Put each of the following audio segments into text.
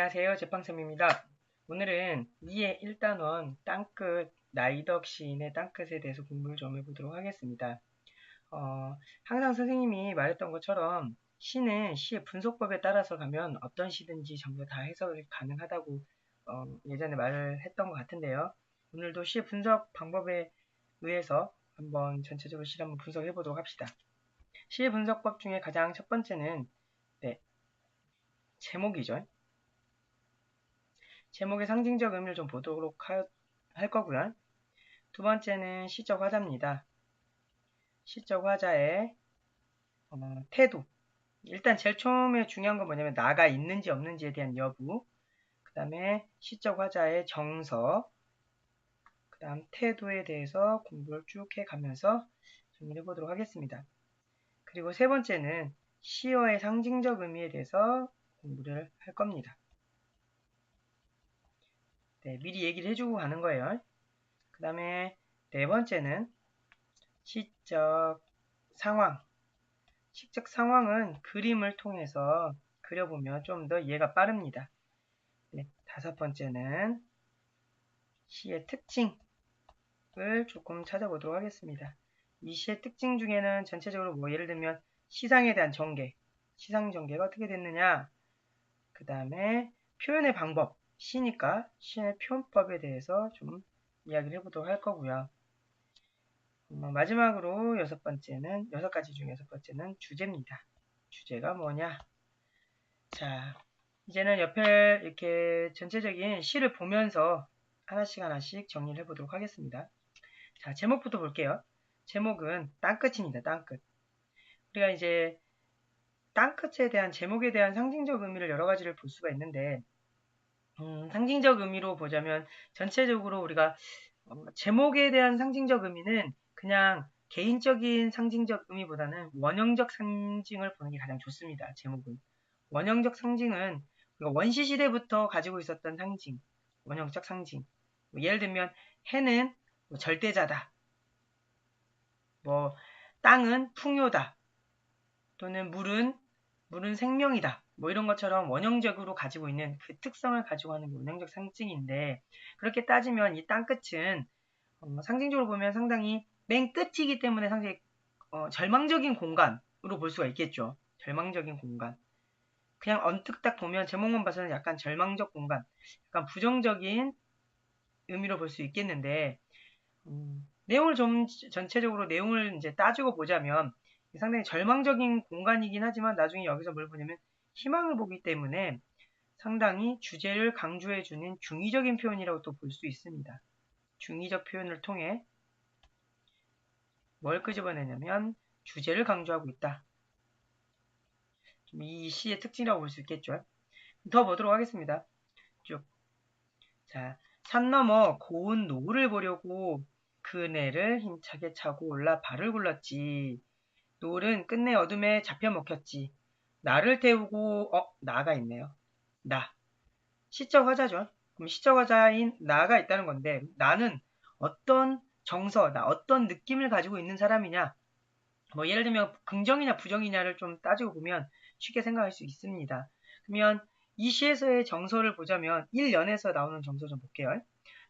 안녕하세요. 제빵쌤입니다. 오늘은 위에 1단원 땅끝 나이덕 시인의 땅끝에 대해서 공부를 좀 해보도록 하겠습니다. 항상 선생님이 말했던 것처럼 시는 시의 분석법에 따라서 가면 어떤 시든지 전부 다 해석이 가능하다고 예전에 말을 했던 것 같은데요. 오늘도 시의 분석 방법에 의해서 한번 전체적으로 시를 한번 분석해 보도록 합시다. 시의 분석법 중에 가장 첫 번째는 제목이죠. 제목의 상징적 의미를 좀 보도록 할 거고요. 두 번째는 시적 화자입니다. 시적 화자의 태도. 일단 제일 처음에 중요한 건 뭐냐면 나가 있는지 없는지에 대한 여부. 그 다음에 시적 화자의 정서. 그 다음 태도에 대해서 공부를 쭉 해가면서 정리해 보도록 하겠습니다. 그리고 세 번째는 시어의 상징적 의미에 대해서 공부를 할 겁니다. 네, 미리 얘기를 해주고 가는 거예요. 그 다음에 네 번째는 시적 상황. 시적 상황은 그림을 통해서 그려보면 좀 더 이해가 빠릅니다. 네, 다섯 번째는 시의 특징을 조금 찾아보도록 하겠습니다. 이 시의 특징 중에는 전체적으로 뭐 예를 들면 시상에 대한 전개, 시상 전개가 어떻게 됐느냐, 그 다음에 표현의 방법, 시니까 시의 표현법에 대해서 좀 이야기를 해보도록 할 거고요. 마지막으로 여섯 가지 중에 여섯 번째는 주제입니다. 주제가 뭐냐? 자, 이제는 옆에 이렇게 전체적인 시를 보면서 하나씩 정리를 해보도록 하겠습니다. 자, 제목부터 볼게요. 제목은 땅끝입니다. 땅끝. 우리가 이제 땅끝에 대한 제목에 대한 상징적 의미를 여러 가지를 볼 수가 있는데 상징적 의미로 보자면 전체적으로 우리가 제목에 대한 상징적 의미는 그냥 개인적인 상징적 의미보다는 원형적 상징을 보는 게 가장 좋습니다. 제목은. 원형적 상징은 우리가 원시 시대부터 가지고 있었던 상징, 원형적 상징. 예를 들면 해는 절대자다. 땅은 풍요다. 또는 물은 생명이다. 이런 것처럼 원형적으로 가지고 있는 그 특성을 가지고 하는 원형적 상징인데 그렇게 따지면 이 땅끝은 상징적으로 보면 상당히 맨 끝이기 때문에 상당히 절망적인 공간으로 볼 수가 있겠죠. 절망적인 공간. 그냥 언뜻 딱 보면 제목만 봐서는 약간 절망적 공간, 약간 부정적인 의미로 볼 수 있겠는데 내용을 좀 전체적으로 내용을 이제 따지고 보자면 상당히 절망적인 공간이긴 하지만 나중에 여기서 뭘 보냐면 희망을 보기 때문에 상당히 주제를 강조해주는 중의적인 표현이라고 또 볼 수 있습니다. 중의적 표현을 통해 뭘 끄집어내냐면 주제를 강조하고 있다. 이 시의 특징이라고 볼 수 있겠죠. 더 보도록 하겠습니다. 쭉. 자, 산 너머 고운 노을을 보려고 그네를 힘차게 차고 올라 발을 굴렀지. 노을은 끝내 어둠에 잡혀 먹혔지. 나를 태우고 나가 있네요. 나. 시적 화자죠. 그럼 시적 화자인 나가 있다는 건데 나는 어떤 정서나 어떤 느낌을 가지고 있는 사람이냐. 예를 들면 긍정이냐 부정이냐를 좀 따지고 보면 쉽게 생각할 수 있습니다. 그러면 이 시에서의 정서를 보자면 1년에서 나오는 정서 좀 볼게요.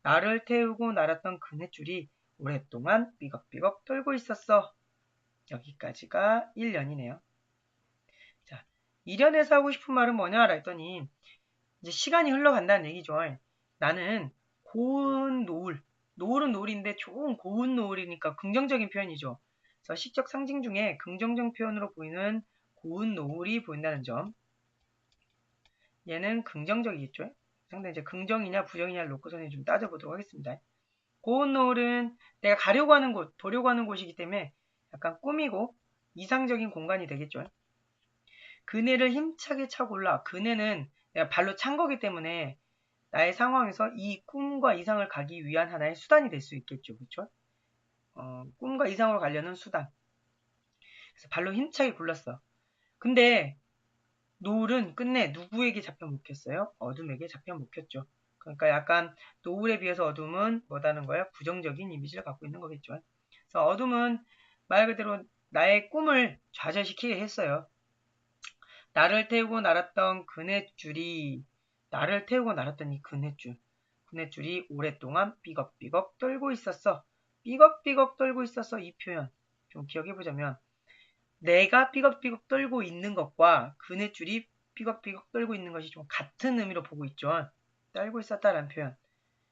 나를 태우고 날았던 그네줄이 오랫동안 삐걱삐걱 돌고 있었어. 여기까지가 1년이네요. 자, 2년에서 하고 싶은 말은 뭐냐라 했더니 이제 시간이 흘러간다는 얘기죠. 나는 고운 노을, 노을은 노을인데 좋은 고운 노을이니까 긍정적인 표현이죠. 그래서 시적 상징 중에 긍정적 표현으로 보이는 고운 노을이 보인다는 점. 얘는 긍정적이겠죠. 상당히 이제 긍정이냐 부정이냐를 놓고서는 좀 따져보도록 하겠습니다. 고운 노을은 내가 가려고 하는 곳, 보려고 하는 곳이기 때문에 약간 꾸미고 이상적인 공간이 되겠죠. 그네를 힘차게 차고 올라. 그네는 내가 발로 찬 거기 때문에 나의 상황에서 이 꿈과 이상을 가기 위한 하나의 수단이 될 수 있겠죠. 그렇죠? 꿈과 이상으로 가려는 수단. 그래서 발로 힘차게 굴렀어. 근데 노을은 끝내 누구에게 잡혀 먹혔어요? 어둠에게 잡혀 먹혔죠. 그러니까 약간 노을에 비해서 어둠은 뭐다는 거야? 부정적인 이미지를 갖고 있는 거겠죠. 그래서 어둠은 말 그대로 나의 꿈을 좌절시키게 했어요. 나를 태우고 날았던 그네줄이 나를 태우고 날았던 이 그네줄. 그네줄이 오랫동안 삐걱삐걱 떨고 있었어. 삐걱삐걱 떨고 있었어. 이 표현 좀 기억해보자면 내가 삐걱삐걱 떨고 있는 것과 그네줄이 삐걱삐걱 떨고 있는 것이 좀 같은 의미로 보고 있죠. 떨고 있었다라는 표현.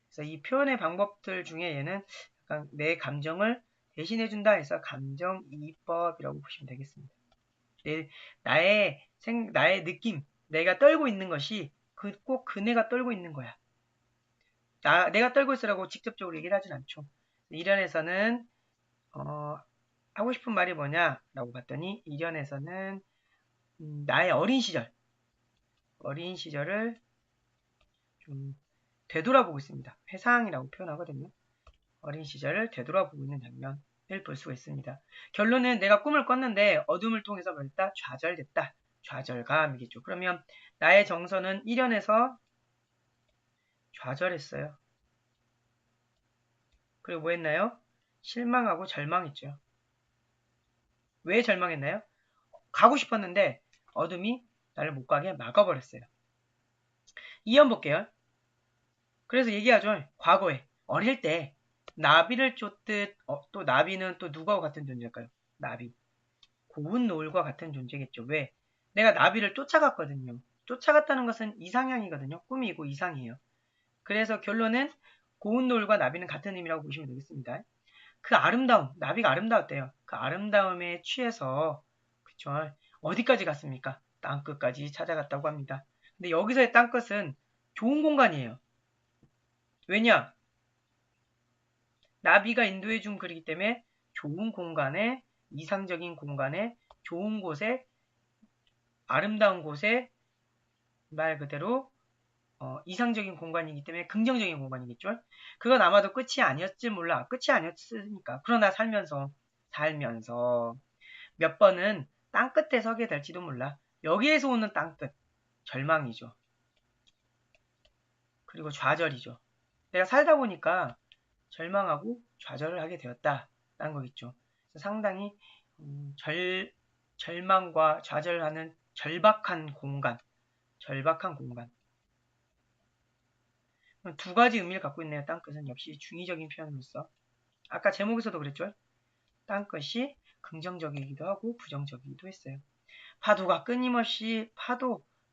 그래서 이 표현의 방법들 중에 얘는 약간 내 감정을 대신해준다 해서 감정이입법이라고 보시면 되겠습니다. 나의 느낌, 내가 떨고 있는 것이 꼭 그네가 떨고 있는 거야. 내가 떨고 있으라고 직접적으로 얘기를 하진 않죠. 이련에서는 하고 싶은 말이 뭐냐라고 봤더니 이련에서는 나의 어린 시절을 좀 되돌아보고 있습니다. 회상이라고 표현하거든요. 어린 시절을 되돌아보고 있는 장면을 볼 수가 있습니다. 결론은 내가 꿈을 꿨는데 어둠을 통해서 뭐랬다? 좌절됐다. 좌절감이겠죠. 그러면 나의 정서는 1년에서 좌절했어요. 그리고 뭐 했나요? 실망하고 절망했죠. 왜 절망했나요? 가고 싶었는데 어둠이 나를 못 가게 막아버렸어요. 이어 볼게요. 그래서 얘기하죠. 과거에 어릴 때 나비를 쫓듯 또 나비는 또 누구와 같은 존재일까요? 나비. 고운 노을과 같은 존재겠죠. 왜? 내가 나비를 쫓아갔거든요. 쫓아갔다는 것은 이상향이거든요. 꿈이고 이상이에요. 그래서 결론은 고운 노을과 나비는 같은 의미라고 보시면 되겠습니다. 그 아름다움, 나비가 아름다웠대요. 그 아름다움에 취해서 그쵸? 어디까지 갔습니까? 땅끝까지 찾아갔다고 합니다. 근데 여기서의 땅끝은 좋은 공간이에요. 왜냐? 나비가 인도해 준 글이기 때문에 좋은 공간에, 이상적인 공간에, 좋은 곳에, 아름다운 곳에 말 그대로 이상적인 공간이기 때문에 긍정적인 공간이겠죠. 그건 아마도 끝이 아니었지 몰라. 끝이 아니었으니까. 그러나 살면서 몇 번은 땅끝에 서게 될지도 몰라. 여기에서 오는 땅끝, 절망이죠. 그리고 좌절이죠. 내가 살다 보니까 절망하고 좌절을 하게 되었다라는 거겠죠. 상당히 절망과 좌절하는 절박한 공간. 두 가지 의미를 갖고 있네요. 땅끝은 역시 중의적인 표현으로서. 아까 제목에서도 그랬죠. 땅끝이 긍정적이기도 하고 부정적이기도 했어요. 파도가 끊임없이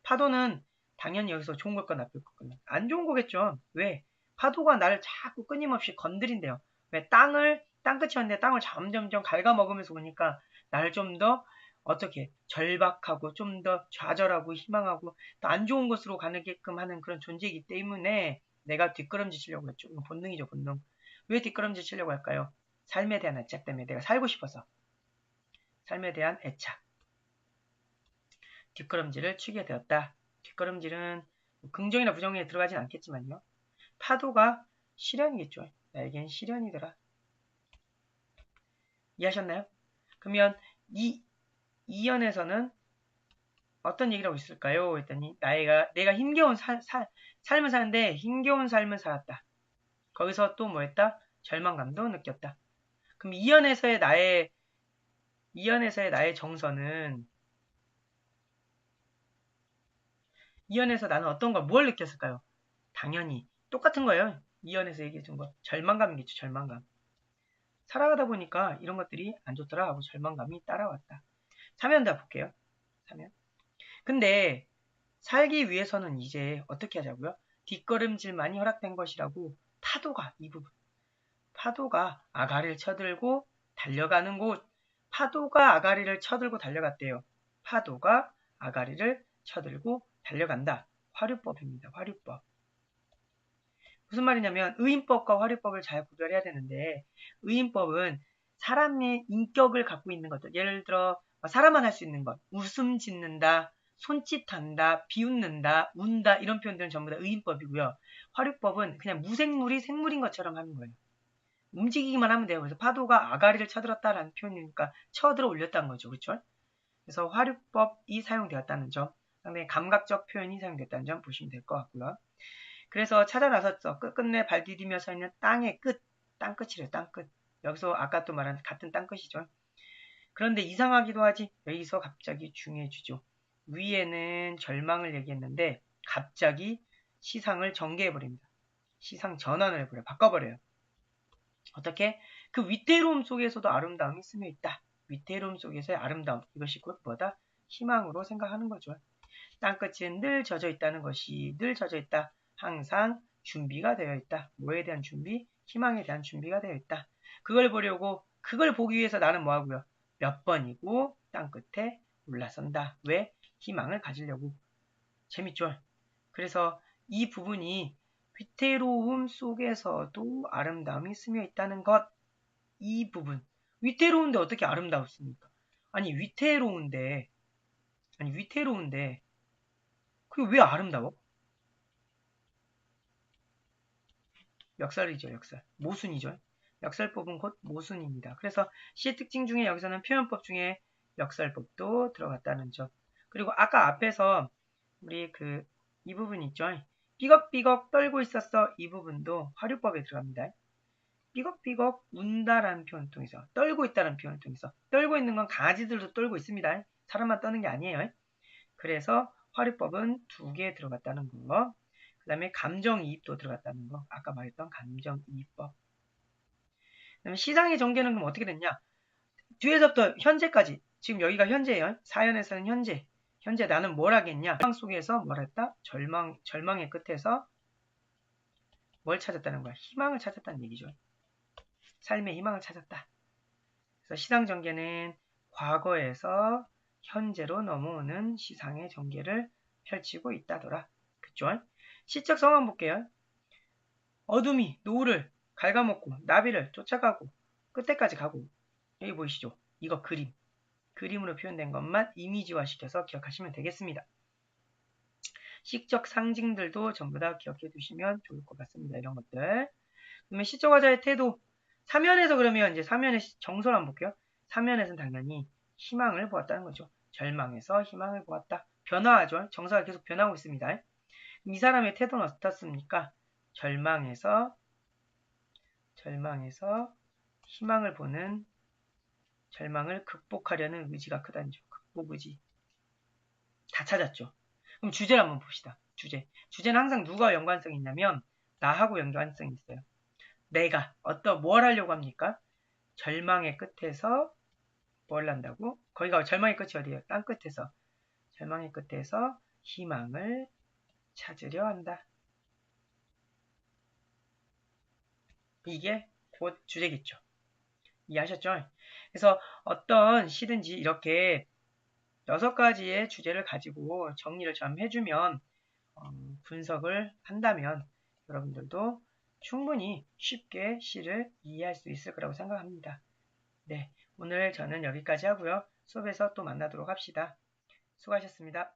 파도는 당연히 여기서 좋은 것과 나쁠 것과 안 좋은 거겠죠. 왜? 파도가 나를 자꾸 끊임없이 건드린대요. 왜? 땅끝이었는데 땅을 점점점 갉아먹으면서 오니까 나를 좀 더 어떻게 절박하고 좀 더 좌절하고 희망하고 또 안 좋은 곳으로 가게끔 하는 그런 존재이기 때문에 내가 뒷걸음질 치려고 했죠. 본능이죠, 본능. 왜 뒷걸음질 치려고 할까요? 삶에 대한 애착 때문에 내가 살고 싶어서. 삶에 대한 애착. 뒷걸음질을 치게 되었다. 뒷걸음질은 긍정이나 부정에 들어가진 않겠지만요. 파도가 시련이겠죠. 나에겐 시련이더라. 이해하셨나요? 그러면 이 연에서는 어떤 얘기를 하고 있을까요? 했더니 내가 힘겨운 삶을 사는데 힘겨운 삶을 살았다. 거기서 또 뭐 했다? 절망감도 느꼈다. 그럼 이 연에서의 나의 정서는 이 연에서 나는 뭘 느꼈을까요? 당연히 똑같은 거예요. 이 연에서 얘기해 준 거. 절망감이겠죠. 절망감. 살아가다 보니까 이런 것들이 안 좋더라 하고 절망감이 따라왔다. 3연 볼게요. 3연. 근데 살기 위해서는 이제 어떻게 하자고요? 뒷걸음질만이 허락된 것이라고 이 부분. 파도가 아가리를 쳐들고 달려가는 곳. 파도가 아가리를 쳐들고 달려갔대요. 파도가 아가리를 쳐들고 달려간다. 화류법입니다. 화류법. 무슨 말이냐면 의인법과 화류법을 잘 구별해야 되는데 의인법은 사람의 인격을 갖고 있는 것들. 예를 들어 사람만 할 수 있는 것. 웃음 짓는다, 손짓한다, 비웃는다, 운다 이런 표현들은 전부 다 의인법이고요. 화류법은 그냥 무생물이 생물인 것처럼 하는 거예요. 움직이기만 하면 돼요. 그래서 파도가 아가리를 쳐들었다라는 표현이니까 쳐들어 올렸다는 거죠. 그렇죠? 그래서 화류법이 사용되었다는 점, 상당히 감각적 표현이 사용됐다는 점 보시면 될 것 같고요. 그래서 찾아 나섰어. 끝끝내 발 디디며 서 있는 땅의 끝, 땅끝이래요. 땅끝. 여기서 아까 또 말한 같은 땅끝이죠. 그런데 이상하기도 하지. 여기서 갑자기 중요해지죠. 위에는 절망을 얘기했는데 갑자기 시상을 전개해버립니다. 시상 전환을 해버려요. 바꿔버려요. 어떻게? 그 위태로움 속에서도 아름다움이 스며 있다. 위태로움 속에서의 아름다움. 이것이 곧 뭐다? 희망으로 생각하는 거죠. 땅끝은 늘 젖어 있다는 것이 늘 젖어 있다. 항상 준비가 되어 있다. 뭐에 대한 준비? 희망에 대한 준비가 되어 있다. 그걸 보려고 그걸 보기 위해서 나는 뭐하고요? 몇 번이고 땅끝에 올라선다. 왜? 희망을 가지려고. 재밌죠? 그래서 이 부분이 위태로움 속에서도 아름다움이 스며 있다는 것. 이 부분. 위태로운데 어떻게 아름다웠습니까? 아니 위태로운데 그게 왜 아름다워? 역설이죠, 역설. 모순이죠. 역설법은 곧 모순입니다. 그래서 시의 특징 중에 여기서는 표현법 중에 역설법도 들어갔다는 점. 그리고 아까 앞에서 우리 이 부분 있죠. 삐걱삐걱 떨고 있었어. 이 부분도 화류법에 들어갑니다. 삐걱삐걱 운다라는 표현을 통해서 떨고 있다는 표현을 통해서 떨고 있는 건 강아지들도 떨고 있습니다. 사람만 떠는 게 아니에요. 그래서 화류법은 2개 들어갔다는 거. 그 다음에 감정이입도 들어갔다는 거. 아까 말했던 감정이입법. 그 다음에 시상의 전개는 그럼 어떻게 됐냐? 뒤에서부터 현재까지. 지금 여기가 현재예요. 사연에서는 현재. 현재 나는 뭘 하겠냐? 절망 속에서 뭘 했다? 절망의 끝에서 뭘 찾았다는 거야? 희망을 찾았다는 얘기죠. 삶의 희망을 찾았다. 그래서 시상 전개는 과거에서 현재로 넘어오는 시상의 전개를 펼치고 있다더라. 그쵸? 시적 상황 볼게요. 어둠이 노을을 갉아먹고 나비를 쫓아가고 끝에까지 가고. 여기 보이시죠? 이거 그림. 그림으로 표현된 것만 이미지화 시켜서 기억하시면 되겠습니다. 시적 상징들도 전부 다 기억해 두시면 좋을 것 같습니다. 이런 것들. 그러면 시적 화자의 태도. 사면에서 그러면 이제 사면의 정서를 한번 볼게요. 사면에서는 당연히 희망을 보았다는 거죠. 절망에서 희망을 보았다. 변화하죠. 정서가 계속 변하고 있습니다. 이 사람의 태도는 어떻습니까? 절망에서 희망을 보는, 절망을 극복하려는 의지가 크다는 점. 극복 의지. 다 찾았죠. 그럼 주제를 한번 봅시다. 주제는 항상 누가 연관성이 있냐면 나하고 연관성이 있어요. 내가 뭘 하려고 합니까? 절망의 끝에서 뭘 한다고? 거기가 절망의 끝이 어디예요? 땅 끝에서. 절망의 끝에서 희망을 찾으려 한다. 이게 곧 주제겠죠. 이해하셨죠? 그래서 어떤 시든지 이렇게 6가지의 주제를 가지고 정리를 좀 해주면 분석을 한다면 여러분들도 충분히 쉽게 시를 이해할 수 있을 거라고 생각합니다. 네, 오늘 저는 여기까지 하고요. 수업에서 또 만나도록 합시다. 수고하셨습니다.